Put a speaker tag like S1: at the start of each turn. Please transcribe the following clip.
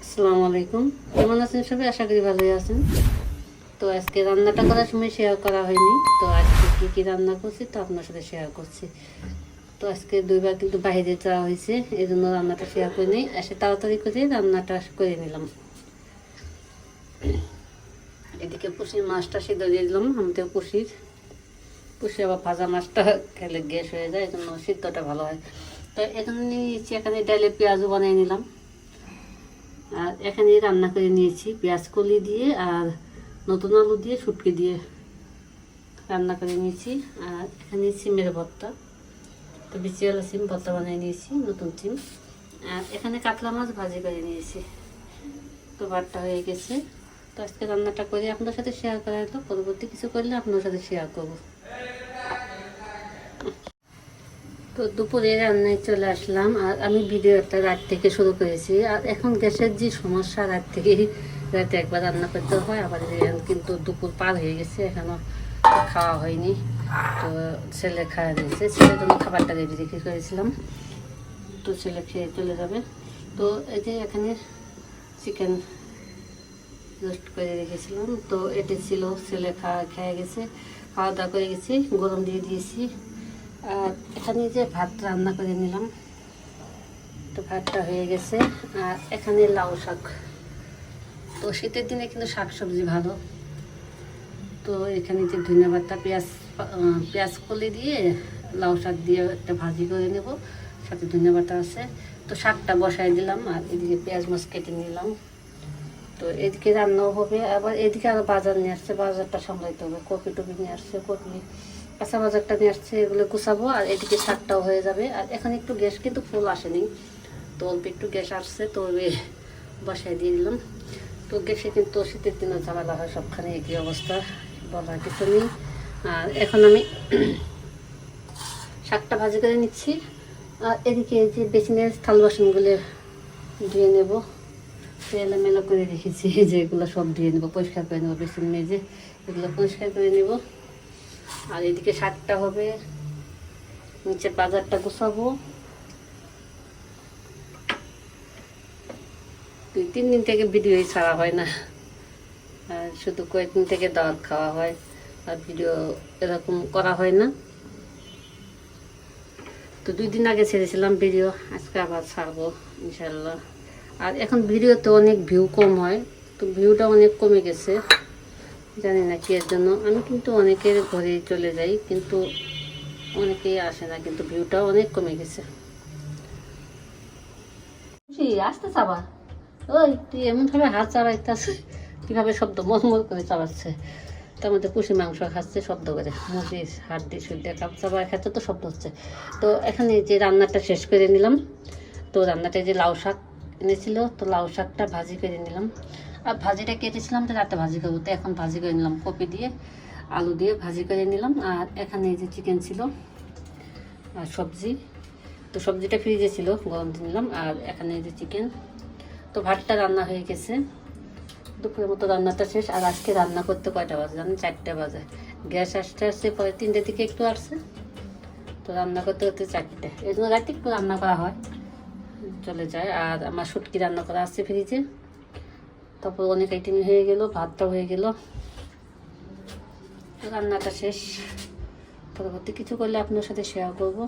S1: আসসালামু আলাইকুম। কেমন আছেন সবাই? আশা করি ভালোই আছেন। তো আজকে রান্নাটা করার সময় শেয়ার করা হয়নি। তো আজকে কী কী রান্না করছি তো আপনার সাথে শেয়ার করছি। তো আজকে দুইবার কিন্তু বাইরে যাওয়া হয়েছে, এই জন্য রান্নাটা শেয়ার করে নিই। এসে তাড়াতাড়ি করে রান্নাটা করে নিলাম। এদিকে পুষির মাছটা সিদ্ধ দিয়ে দিলাম। আমাদের পুষি আবার ভাজা মাছটা খেলে গ্যাস হয়ে যায়, এই জন্য সিদ্ধটা ভালো হয়। তো এখানে নিয়েছি, এখানে ডালে পেঁয়াজও বানিয়ে নিলাম। আর এখানে রান্না করে নিয়েছি পেঁয়াজ কলি দিয়ে আর নতুন আলু দিয়ে শুটকি দিয়ে রান্না করে নিয়েছি। আর এখানে সিমের ভর্তা, তো বিচিওয়ালা সিম ভর্তা বানিয়ে নিয়েছি, নতুন সিম। আর এখানে কাতলা মাছ ভাজি করে নিয়েছি। তো ভাতটা হয়ে গেছে। তো আজকে রান্নাটা করে আপনার সাথে শেয়ার করা হলো। পরবর্তী কিছু করলে আপনার সাথে শেয়ার করবো। তো দুপুরে রান্নায় চলে আসলাম। আর আমি ভিডিওটা রাত থেকে শুরু করেছি। আর এখন গ্যাসের যে সমস্যা, রাতে একবার রান্না করতে হয়। আবার কিন্তু দুপুর পার হয়ে গেছে, এখনও খাওয়া হয়নি। তো ছেলে খাওয়া দিয়েছে, ছেলের জন্য খাবারটা রেডি রেখে করেছিলাম। তো ছেলে খেয়ে চলে যাবে। তো এই যে এখানে চিকেন রোস্ট করে রেখেছিলাম, তো এটি ছিল। ছেলে খেয়ে গেছে, খাওয়া দাওয়া করে গেছি, গরম দিয়ে দিয়েছি। আর এখানে যে ভাত রান্না করে নিলাম, তো ভাতটা হয়ে গেছে। আর এখানে লাউ শাক, তো শীতের দিনে কিন্তু শাক সবজি ভালো। তো এখানে যে ধনিয়া পাতা, পেঁয়াজ কলি দিয়ে লাউ শাক দিয়ে একটা ভাজি করে নেব, সাথে ধনিয়া পাতা আছে। তো শাকটা বসাই দিলাম। আর এদিকে পেঁয়াজ মাছ কেটে নিলাম। তো এদিকে রান্নাও হবে, আবার এদিকে আরও বাজার নিয়ে আসছে, বাজারটা সামলাইতে হবে। কপি টপি নিয়ে আসছে, কাঁচা বাজারটা নিয়ে আসছে, এগুলো গুছাবো। আর এদিকে শাকটাও হয়ে যাবে। আর এখন একটু গ্যাস কিন্তু ফুল আসেনি, তো অল্প একটু গ্যাস আসছে, তো বসাই দিয়ে দিলাম। তো গ্যাসে কিন্তু শীতের দিনে ঝামেলা হয়, সবখানে একই অবস্থা, বলার কিছু নেই। আর এখন আমি শাকটা ভাজি করে নিচ্ছি। আর এদিকে যে বেসিনের থাল বাসনগুলো ধুয়ে নেব। এলোমেলো করে রেখেছি, যে এগুলো সব ধুয়ে নেবো, পরিষ্কার করে নেবো। বেসিন মেজে এগুলো পরিষ্কার করে নেব। আর এদিকে শাকটা হবে, নিচের বাজারটা গুছাবো। 2-3 দিন থেকে ভিডিওই ছাড়া হয় না, আর শুধু কয়েকদিন থেকে দাওয়াত খাওয়া হয়, আর ভিডিও এরকম করা হয় না। তো 2 দিন আগে ছেড়েছিলাম ভিডিও, আজকে আবার ছাড়বো ইনশাল্লাহ। আর এখন ভিডিওতে অনেক ভিউ কম হয়, তো ভিউটা অনেক কমে গেছে, জানি না কি এর জন্য। আমি কিন্তু অনেকের ঘরে চলে যাই, কিন্তু অনেকেই আসে না, কিন্তু ভিউটাও অনেক কমে গেছে। আসতে চাবা, ওই তুই এমনভাবে হাত চাবাইতেছে, কীভাবে শব্দ মলমল করে চাবাচ্ছে। তার মধ্যে পুষি মাংস খাচ্ছে শব্দ করে, মুরগির হাড্ডি সুড্ডি কাপ চাবা খাচ্ছে, তো শব্দ হচ্ছে। তো এখানে যে রান্নাটা শেষ করে নিলাম। তো রান্নাটা যে লাউ শাক এনেছিল, তো লাউ শাকটা ভাজি করে নিলাম। আর ভাজিটা কেটেছিলাম তো রাতে ভাজি করবো, তো এখন ভাজি করে নিলাম, কপি দিয়ে আলু দিয়ে ভাজি করে নিলাম। আর এখানে এই যে চিকেন ছিল আর সবজি, তো সবজিটা ফ্রিজে ছিল, গরম দিয়ে নিলাম। আর এখানে এই যে চিকেন। তো ভাতটা রান্না হয়ে গেছে, দুপুরের মতো রান্নাটা শেষ। আর আজকে রান্না করতে কয়টা বাজে জানেন? 4টা বাজে। গ্যাস আসতে পরে 3টের দিকে একটু আসছে, তো রান্না করতে করতে 4টে। এই জন্য রাতে একটু রান্না করা হয়, চলে যায়। আর আমার শুটকি রান্না করা আছে ফ্রিজে। তারপর অনেক আইটেম হয়ে গেল, ভাতটাও হয়ে গেল, রান্নাটা শেষ। পরবর্তী কিছু করলে আপনার সাথে শেয়ার করবো।